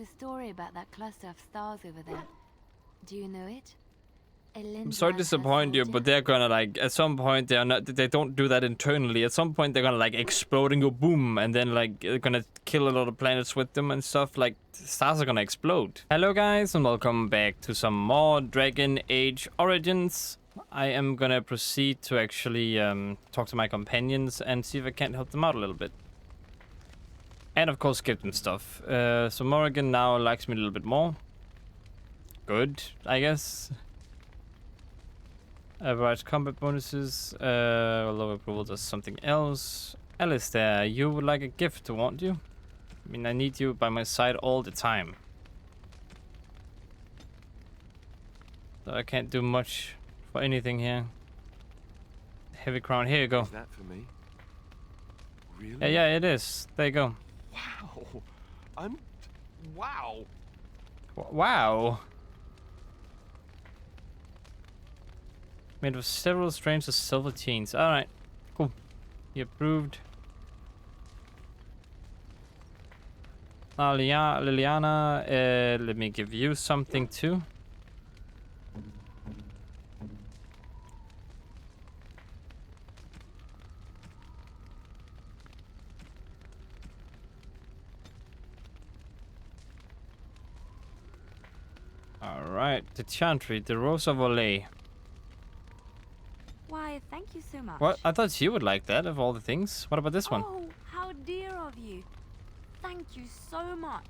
a story about that cluster of stars over there. Do you know it? I'm sorry to disappoint you, but they're gonna like at some point they don't do that internally. At some point they're gonna like explode and go boom, and then like they're gonna kill a lot of planets with them and stuff. Like stars are gonna explode. Hello guys and welcome back to some more Dragon Age Origins. I am gonna proceed to actually talk to my companions and see if I can't help them out a little bit. And of course give them stuff. So Morrigan now likes me a little bit more. Good, I guess. Provides combat bonuses. Low approval does something else. Alistair, you would like a gift, won't you? I mean, I need you by my side all the time. So I can't do much for anything here. Heavy crown, here you go. Is that for me? Really? Yeah, it is. There you go. Wow. Wow. Wow. Made of several strands of silver chains. Alright, cool. You approved. Now, Liliana, let me give you something too. Alright, the Chantry, the Rose of Olay. Why, thank you so much. What? I thought you would like that of all the things. What about this one? Oh, how dear of you. Thank you so much.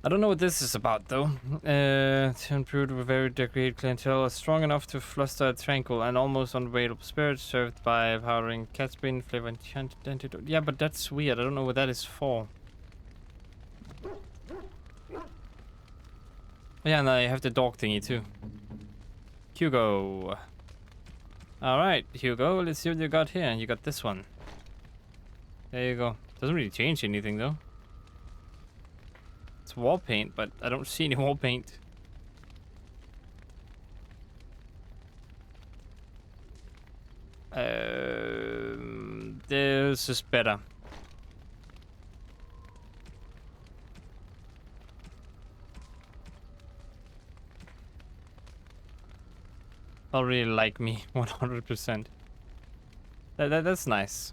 I don't know what this is about though. To improve a very decorated clientele, strong enough to fluster a tranquil and almost unbearable spirit, served by powdering catsbane flavor enchanted antidote. Yeah, but that's weird. I don't know what that is for. Yeah, and I have the dog thingy too. Hugo. Alright, Hugo, let's see what you got here. You got this one. There you go. Doesn't really change anything though. It's wall paint, but I don't see any wall paint. This is better. They'll really like me 100%. That's nice.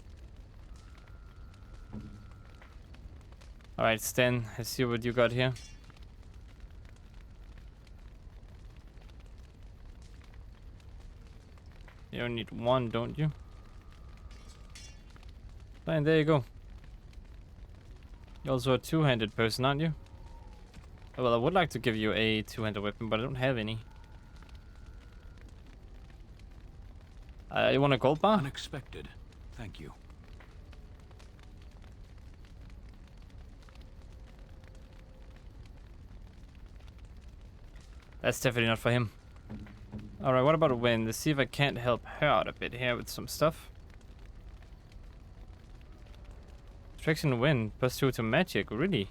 Alright, Sten, let's see what you got here. You only need one, don't you? And there you go. You're also a two-handed person, aren't you? Well, I would like to give you a two-handed weapon, but I don't have any. You want a gold bar? Unexpected. Thank you. That's definitely not for him. Alright, what about a win? Let's see if I can't help her out a bit here with some stuff. Attraction win, +2 to magic, really?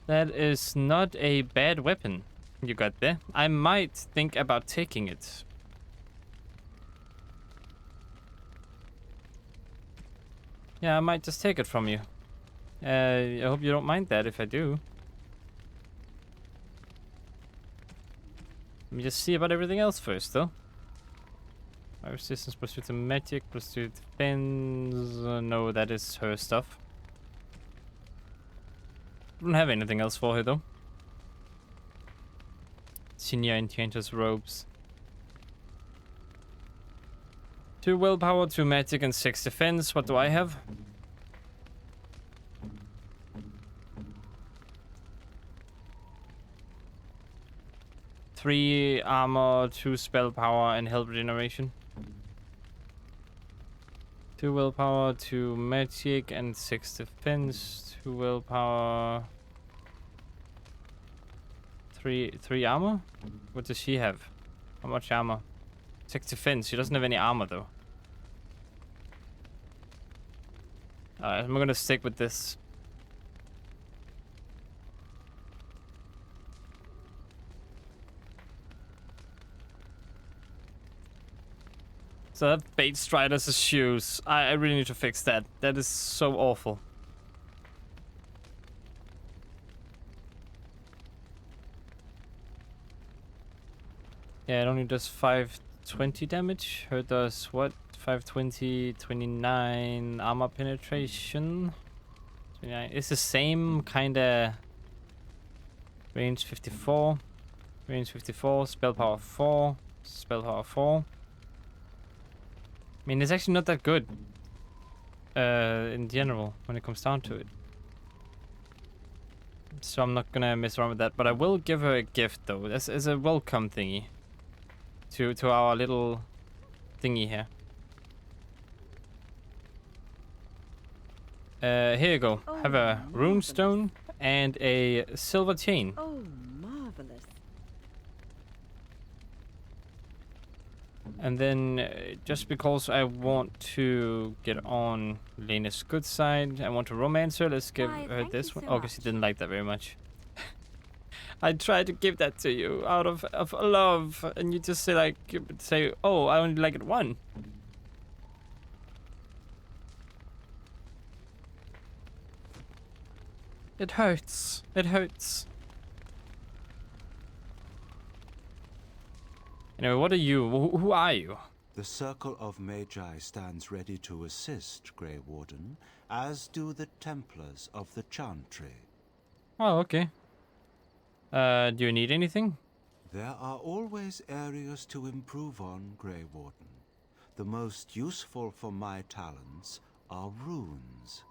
That is not a bad weapon you got there. I might think about taking it. Yeah, I might just take it from you. I hope you don't mind that if I do. Let me just see about everything else first, though. My resistance +2 to magic, +2 to defense. No, that is her stuff. Don't have anything else for her, though. Senior Enchanter's robes. 2 willpower, 2 magic, and 6 defense. What do I have? Three armor, 2 spell power, and health regeneration. 2 willpower, 2 magic, and 6 defense. 2 willpower. 3 armor? What does she have? How much armor? 6 defense. She doesn't have any armor though. Alright, I'm gonna stick with this. So that bait Strider's shoes. I really need to fix that. That is so awful. Yeah, it only does 520 damage. Her does what? 520, 29 armor penetration. 29. It's the same kinda range 54. Range 54, spell power 4. Spell power 4. I mean, it's actually not that good in general when it comes down to it. So I'm not gonna mess around with that, but I will give her a gift though. This is a welcome thingy to our little thingy here. Here you go. Have a rune stone and a silver chain. Oh, marvelous. And then, just because I want to get on Lena's good side, I want to romance her, let's give Why, her thank this you one. so Oh, because she much. didn't like that very much. I tried to give that to you out of love, and you just say, oh, I only like it one. It hurts. It hurts. Anyway, what are you? Who are you? The Circle of Magi stands ready to assist, Grey Warden, as do the Templars of the Chantry. Oh, okay. Do you need anything? There are always areas to improve on, Grey Warden. The most useful for my talents are runes.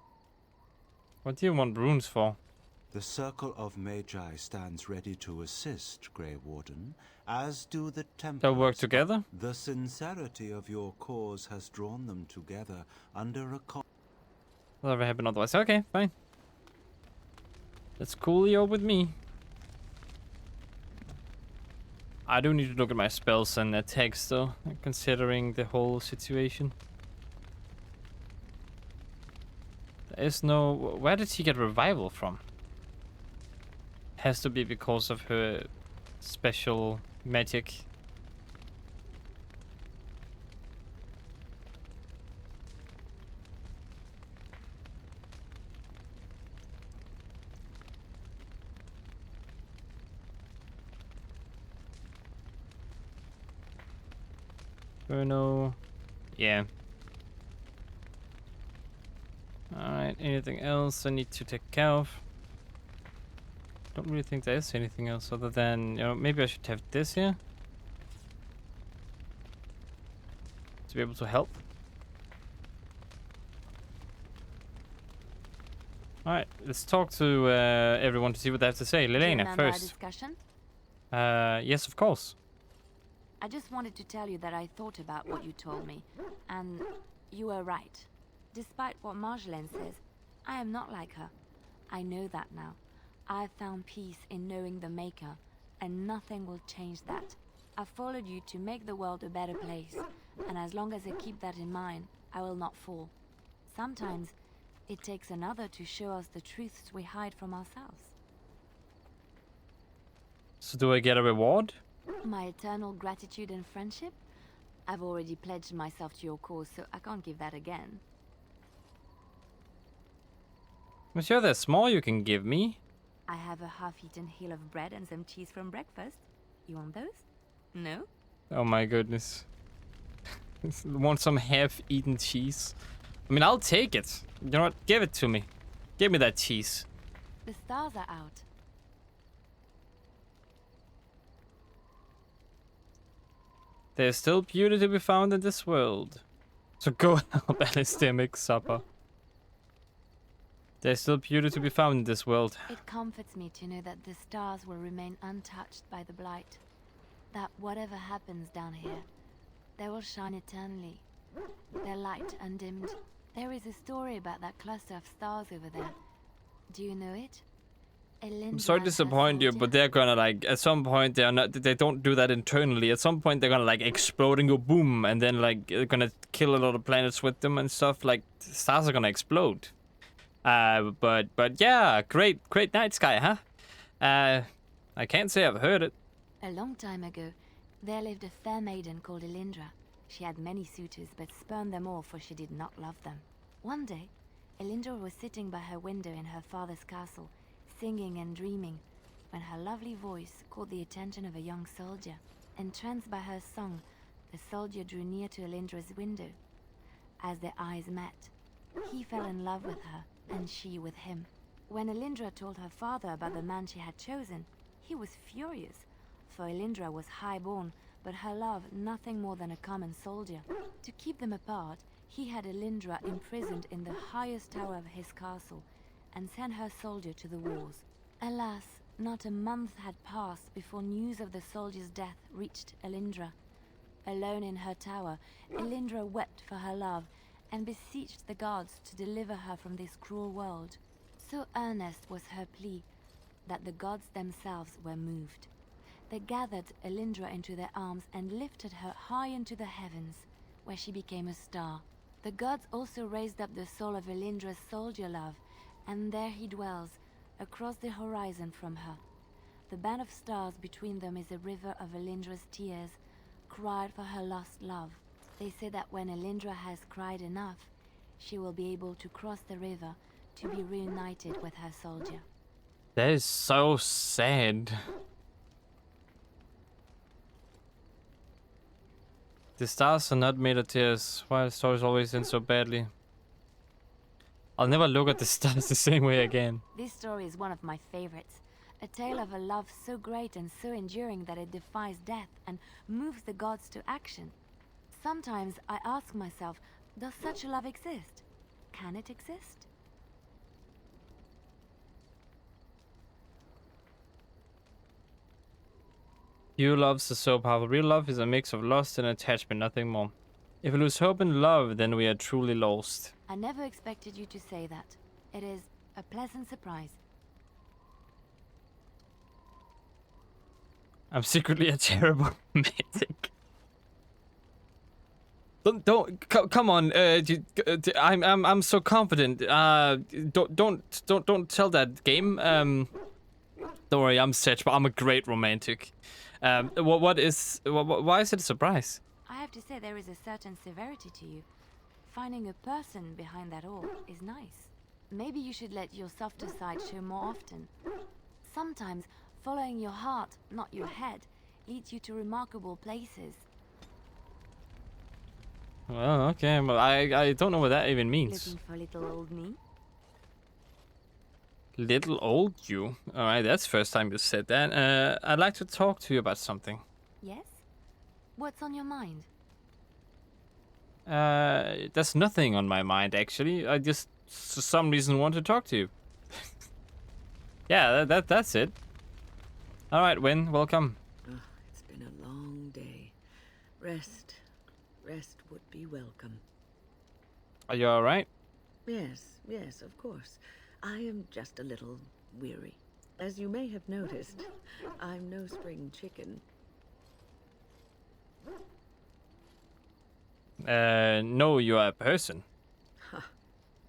What do you want runes for? The Circle of Magi stands ready to assist, Grey Warden, as do the Templars. They'll work together? The sincerity of your cause has drawn them together under a Whatever happened otherwise. Okay, fine. That's coolio with me. I do need to look at my spells and attacks though, considering the whole situation. There is no... Where did she get revival from? Has to be because of her special magic. Bruno. Yeah. Alright, anything else I need to take care of? Don't really think there is anything else other than, you know, maybe I should have this here to be able to help. Alright, let's talk to everyone to see what they have to say. Do you Lelena, remember our first. discussion? Yes, of course. I just wanted to tell you that I thought about what you told me, and you were right. Despite what Marjolaine says, I am not like her. I know that now. I've found peace in knowing the Maker, and nothing will change that. I followed you to make the world a better place, and as long as I keep that in mind, I will not fall. Sometimes, it takes another to show us the truths we hide from ourselves. So do I get a reward? My eternal gratitude and friendship? I've already pledged myself to your cause, so I can't give that again. Monsieur, there's more you can give me. I have a half-eaten hill of bread and some cheese from breakfast. You want those? No? Oh my goodness. Want some half-eaten cheese? I mean, I'll take it. You know what? Give it to me. Give me that cheese. The stars are out. There's still beauty to be found in this world. So go help Alistair make supper. There's still beauty to be found in this world. It comforts me to know that the stars will remain untouched by the blight. That whatever happens down here, they will shine eternally. Their light undimmed. There is a story about that cluster of stars over there. Do you know it? I'm sorry to disappoint you, but they're gonna like at some point they don't do that internally. At some point they're gonna like explode and go boom, and then like they're gonna kill a lot of planets with them and stuff. Like stars are gonna explode. But yeah, great night sky, huh? I can't say I've heard it. A long time ago, there lived a fair maiden called Elindra. She had many suitors, but spurned them all, for she did not love them. One day, Elindra was sitting by her window in her father's castle, singing and dreaming, when her lovely voice caught the attention of a young soldier. Entranced by her song, the soldier drew near to Elindra's window. As their eyes met, he fell in love with her, and she with him. When Elindra told her father about the man she had chosen, he was furious, for Elindra was high-born, but her love nothing more than a common soldier. To keep them apart, he had Elindra imprisoned in the highest tower of his castle, and sent her soldier to the wars. Alas, not a month had passed before news of the soldier's death reached Elindra. Alone in her tower, Elindra wept for her love, and beseeched the gods to deliver her from this cruel world. So earnest was her plea that the gods themselves were moved. They gathered Elindra into their arms and lifted her high into the heavens, where she became a star. The gods also raised up the soul of Elindra's soldier love, and there he dwells, across the horizon from her. The band of stars between them is a river of Elindra's tears, cried for her lost love. They say that when Elindra has cried enough, she will be able to cross the river to be reunited with her soldier. That is so sad. The stars are not made of tears. Why the stories always end so badly? I'll never look at the stars the same way again. This story is one of my favorites. A tale of a love so great and so enduring that it defies death and moves the gods to action. Sometimes I ask myself, does such a love exist? Can it exist? Few loves are so powerful. Real love is a mix of lust and attachment, nothing more. If we lose hope in love, then we are truly lost. I never expected you to say that. It is a pleasant surprise. I'm secretly a terrible romantic. Come on. I'm so confident. Don't tell that game. Don't worry, I'm Sedge, but I'm a great romantic. Why is it a surprise? I have to say there is a certain severity to you. Finding a person behind that all is nice. Maybe you should let your softer side show more often. Sometimes following your heart, not your head, leads you to remarkable places. Well, okay, well, I don't know what that even means. Looking for little old me? Little old you? Alright, that's the first time you said that. I'd like to talk to you about something. Yes? What's on your mind? There's nothing on my mind, actually. I just, for some reason, want to talk to you. Yeah, that's it. Alright, Wynne, welcome. Oh, it's been a long day. Rest would be welcome. Are you alright? Yes, of course. I am just a little weary. As you may have noticed, I'm no spring chicken. No, you are a person. Ha,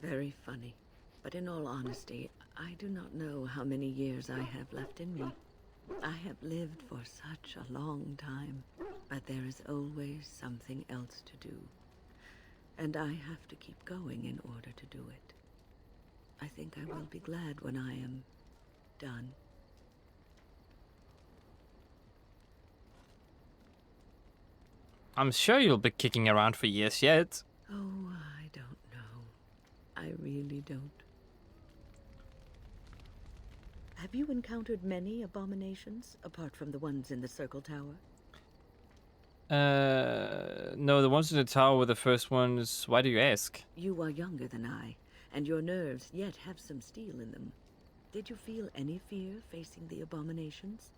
very funny. But in all honesty, I do not know how many years I have left in me. I have lived for such a long time, but there is always something else to do. And I have to keep going in order to do it. I think I will be glad when I am done. I'm sure you'll be kicking around for years yet. Oh, I don't know. I really don't. Have you encountered many abominations, apart from the ones in the Circle Tower? No, the ones in the tower were the first ones. Why do you ask? You are younger than I, and your nerves yet have some steel in them. Did you feel any fear facing the abominations?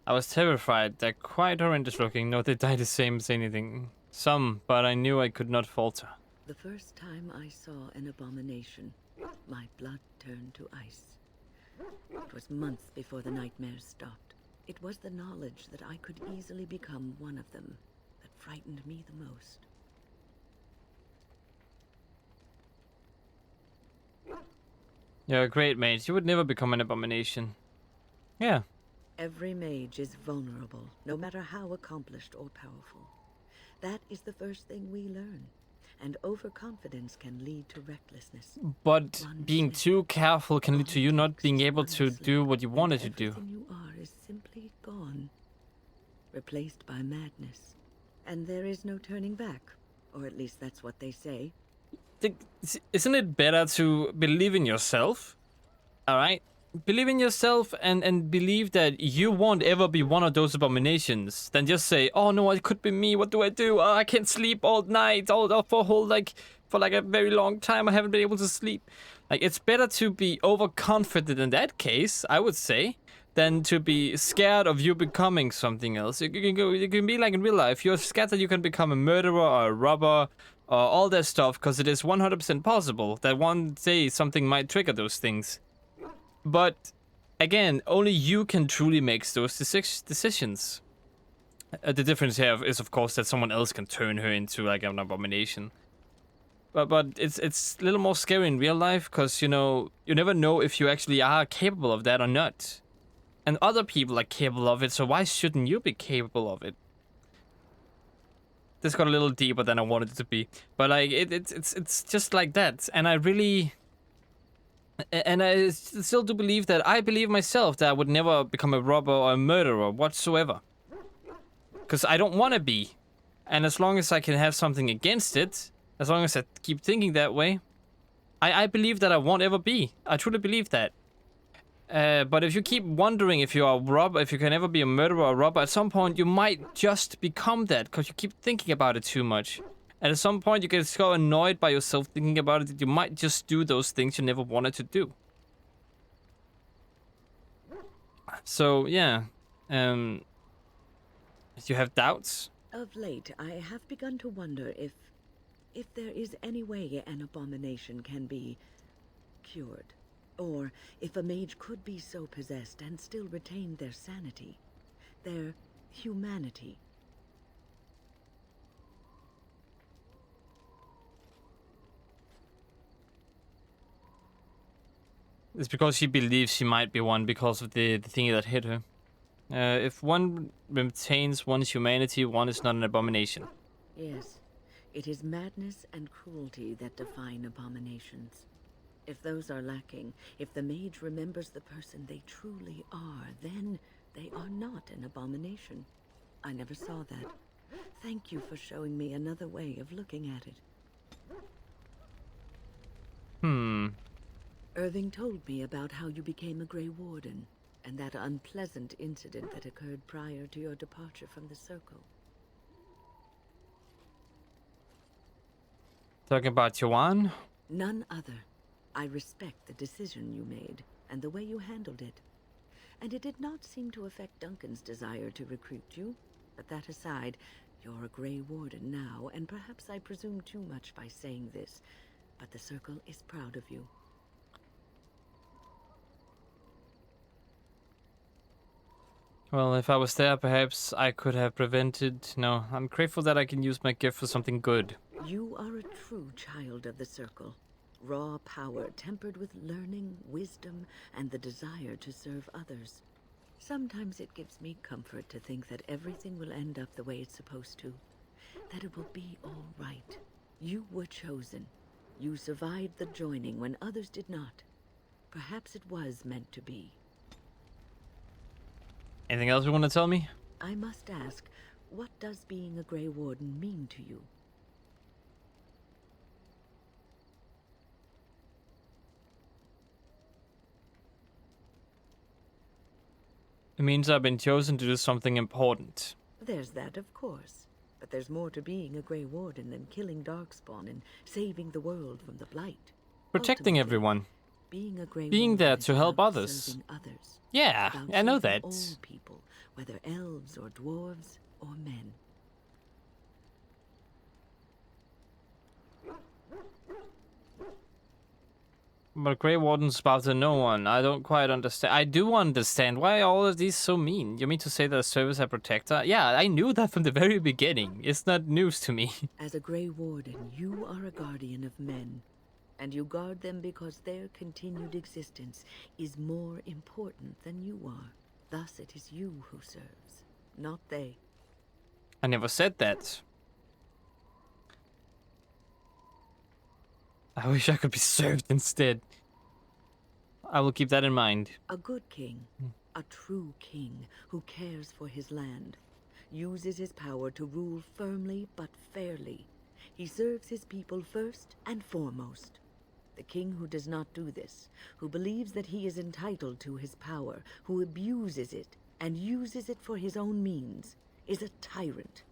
I was terrified. They're quite horrendous looking. No, they die the same as anything. Some, but I knew I could not falter. The first time I saw an abomination, my blood turned to ice. It was months before the nightmares stopped. It was the knowledge that I could easily become one of them that frightened me the most. You're a great mate. You would never become an abomination. Yeah. Every mage is vulnerable, no matter how accomplished or powerful. That is the first thing we learn, and overconfidence can lead to recklessness. But One being slip, too careful can lead to you not being able to do what you and wanted to do. everything you are is simply gone, replaced by madness. And there is no turning back, or at least that's what they say. Isn't it better to believe in yourself? All right, believe in yourself and believe that you won't ever be one of those abominations than just say, oh no, it could be me, what do I do? Oh, I can't sleep all night, for a very long time. I haven't been able to sleep. Like, it's better to be overconfident in that case, I would say, than to be scared of you becoming something else. You can be like in real life. You're scared that you can become a murderer or a robber or all that stuff, because it is 100% possible that one day something might trigger those things. But again, only you can truly make those decisions. The difference here is, of course, that someone else can turn her into like an abomination. But it's a little more scary in real life, because you never know if you actually are capable of that or not. And other people are capable of it, so why shouldn't you be capable of it? This got a little deeper than I wanted it to be, but like it's just like that, and I still do believe that I believe myself that I would never become a robber or a murderer whatsoever, because I don't want to be, and as long as I can have something against it, as long as I keep thinking that way, I believe that I won't ever be. I truly believe that. But if you keep wondering if you are a robber, if you can ever be a murderer or a robber, at some point you might just become that because you keep thinking about it too much. And at some point you get so annoyed by yourself thinking about it that you might just do those things you never wanted to do. So, yeah. You have doubts? Of late, I have begun to wonder if there is any way an abomination can be cured. Or if a mage could be so possessed and still retain their sanity, their humanity. It's because she believes she might be one because of the thing that hit her. If one retains one's humanity, one is not an abomination. Yes, it is madness and cruelty that define abominations. If those are lacking, if the mage remembers the person they truly are, then they are not an abomination. I never saw that. Thank you for showing me another way of looking at it. Irving told me about how you became a Grey Warden, and that unpleasant incident that occurred prior to your departure from the Circle. Talking about Yuan? None other. I respect the decision you made, and the way you handled it. And it did not seem to affect Duncan's desire to recruit you. But that aside, you're a Grey Warden now, and perhaps I presume too much by saying this, but the Circle is proud of you. Well, if I was there, perhaps I could have prevented... No, I'm grateful that I can use my gift for something good. You are a true child of the Circle. Raw power tempered with learning, wisdom, and the desire to serve others. Sometimes it gives me comfort to think that everything will end up the way it's supposed to. That it will be all right. You were chosen. You survived the joining when others did not. Perhaps it was meant to be. Anything else you want to tell me? I must ask, what does being a Grey Warden mean to you? It means I've been chosen to do something important. There's that, of course. But there's more to being a Grey Warden than killing Darkspawn and saving the world from the Blight. Protecting Ultimately, everyone. Being a Grey Being Warden there is to help about others. serving others. Yeah, About I know saving that. all people, whether elves or dwarves or men. But Grey Warden's about to no one. I don't quite understand. I do understand. Why are all of these so mean? You mean to say that a service a protector? Yeah, I knew that from the very beginning. It's not news to me. As a Grey Warden, you are a guardian of men. And you guard them because their continued existence is more important than you are. Thus it is you who serves, not they. I never said that. I wish I could be served instead. I will keep that in mind. A good king, a true king who cares for his land, uses his power to rule firmly but fairly. He serves his people first and foremost. The king who does not do this, who believes that he is entitled to his power, who abuses it and uses it for his own means, is a tyrant.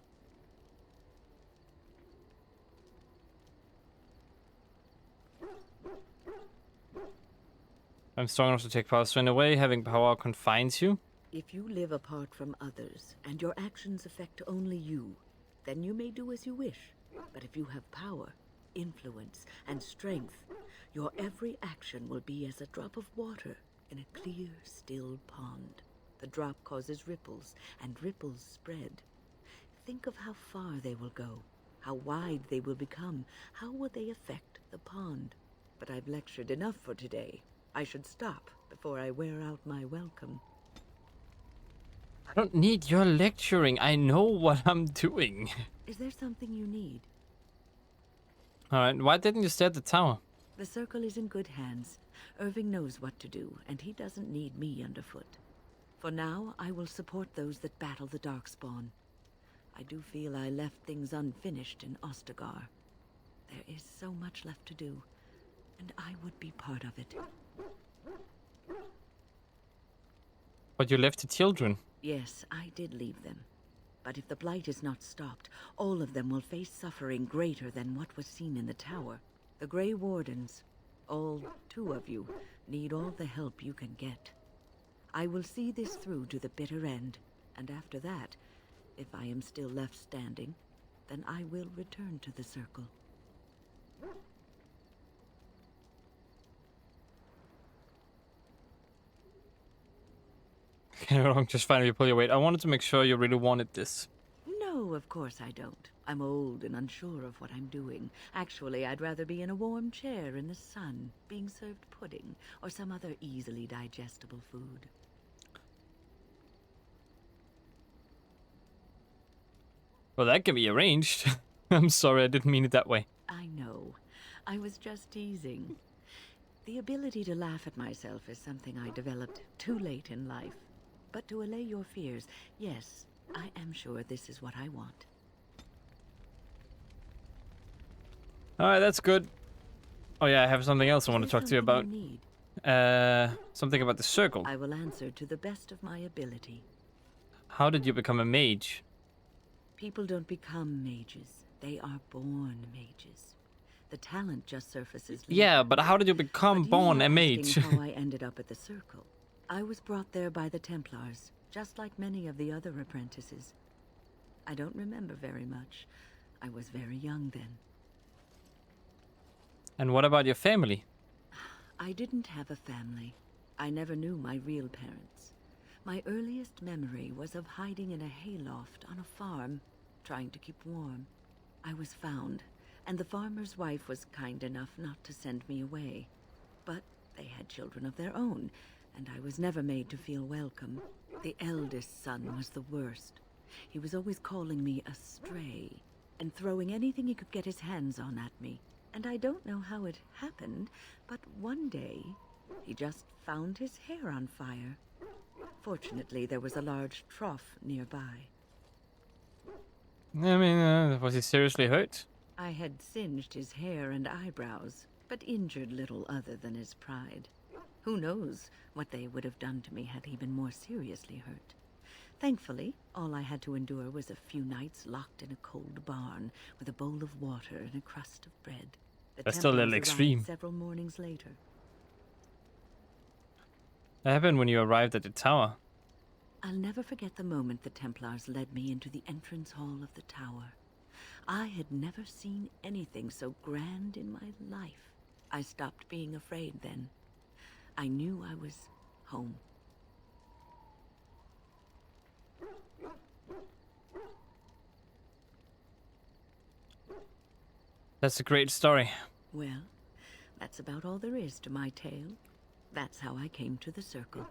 I'm strong enough to take power, so in a way, having power confines you. If you live apart from others, and your actions affect only you, then you may do as you wish. But if you have power, influence, and strength, your every action will be as a drop of water in a clear, still pond. The drop causes ripples, and ripples spread. Think of how far they will go, how wide they will become, how will they affect the pond. But I've lectured enough for today. I should stop before I wear out my welcome. I don't need your lecturing. I know what I'm doing. Is there something you need? Alright, why didn't you stay at the tower? The circle is in good hands. Irving knows what to do, and he doesn't need me underfoot. For now, I will support those that battle the Darkspawn. I do feel I left things unfinished in Ostagar. There is so much left to do, and I would be part of it. But you left the children. Yes, I did leave them. But if the Blight is not stopped, all of them will face suffering greater than what was seen in the tower. The Grey Wardens, all 2 of you, need all the help you can get. I will see this through to the bitter end, and after that, if I am still left standing, then I will return to the circle. Okay, just finally pull your weight. I wanted to make sure you really wanted this. No, of course I don't. I'm old and unsure of what I'm doing. Actually, I'd rather be in a warm chair in the sun, being served pudding, or some other easily digestible food. Well, that can be arranged. I'm sorry, I didn't mean it that way. I know. I was just teasing. The ability to laugh at myself is something I developed too late in life. But to allay your fears, yes, I am sure this is what I want. Alright, that's good. Oh yeah, I have something else I want to talk to you about. Something about the circle. I will answer to the best of my ability. How did you become a mage? People don't become mages. They are born mages. The talent just surfaces later. Yeah, but how did you become But born you a were mage? asking how I ended up at the circle. I was brought there by the Templars, just like many of the other apprentices. I don't remember very much. I was very young then. And what about your family? I didn't have a family. I never knew my real parents. My earliest memory was of hiding in a hayloft on a farm, trying to keep warm. I was found, and the farmer's wife was kind enough not to send me away. But they had children of their own, and I was never made to feel welcome. The eldest son was the worst. He was always calling me a stray, and throwing anything he could get his hands on at me. And I don't know how it happened, but one day, he just found his hair on fire. Fortunately, there was a large trough nearby. I mean, was he seriously hurt? I had singed his hair and eyebrows, but injured little other than his pride. Who knows what they would have done to me had he been more seriously hurt. Thankfully, all I had to endure was a few nights locked in a cold barn with a bowl of water and a crust of bread. The That's still a little Templars arrived extreme. several mornings later. That happened when you arrived at the tower. I'll never forget the moment the Templars led me into the entrance hall of the tower. I had never seen anything so grand in my life. I stopped being afraid then. I knew I was home. That's a great story. Well, that's about all there is to my tale. That's how I came to the circle.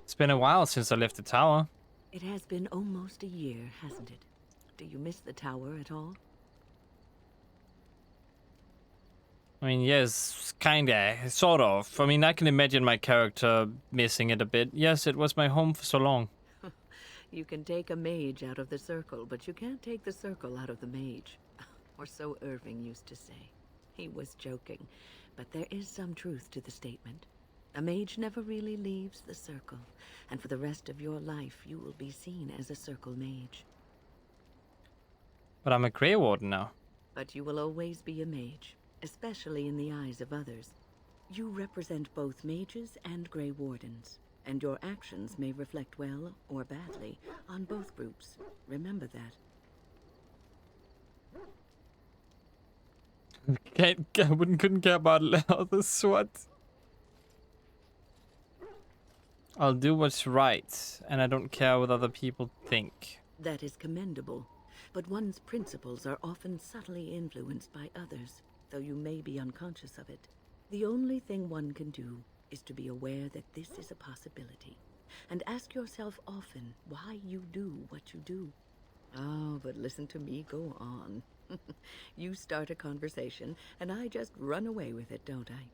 It's been a while since I left the tower. It has been almost a year, hasn't it? Do you miss the tower at all? I mean, yes, kinda, sort of. I mean, I can imagine my character missing it a bit. Yes, it was my home for so long. You can take a mage out of the circle, but you can't take the circle out of the mage. Or so Irving used to say. He was joking, but there is some truth to the statement. A mage never really leaves the circle, and for the rest of your life you will be seen as a circle mage. But I'm a Grey Warden now. But you will always be a mage, especially in the eyes of others. You represent both mages and Grey Wardens, and your actions may reflect well or badly on both groups. Remember that. Couldn't care about others, what? I'll do what's right, and I don't care what other people think. That is commendable, but one's principles are often subtly influenced by others, though you may be unconscious of it. The only thing one can do is to be aware that this is a possibility, and ask yourself often why you do what you do. Oh, but listen to me go on. You start a conversation, and I just run away with it, don't I?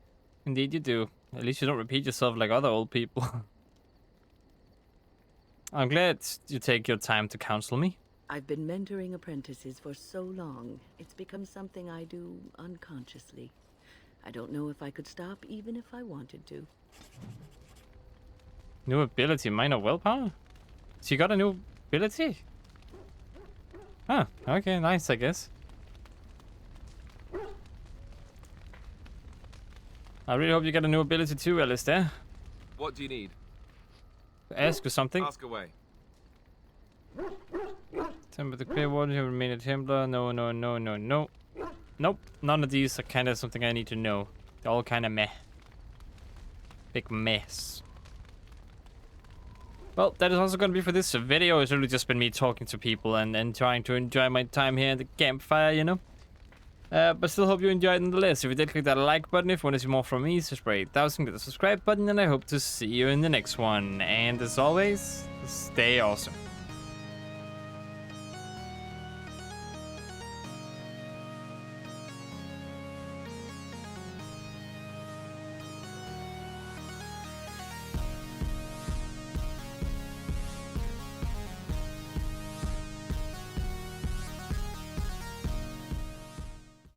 Indeed you do. At least you don't repeat yourself like other old people. I'm glad you take your time to counsel me. I've been mentoring apprentices for so long, it's become something I do unconsciously. I don't know if I could stop even if I wanted to. New ability, minor willpower? So you got a new ability? Huh, okay, nice, I guess. I really hope you get a new ability too, Alistair. What do you need? Ask you something. Ask away. Temper the Grey Warden, you remain a Templar. No. Nope, none of these are kind of something I need to know. They're all kind of meh. Big mess. Well, that is also going to be for this video. It's really just been me talking to people and trying to enjoy my time here at the campfire, you know. But still hope you enjoyed nonetheless. If you did, click that like button. If you want to see more from me, subscribe 8,000, click the subscribe button, and I hope to see you in the next one. And as always, stay awesome.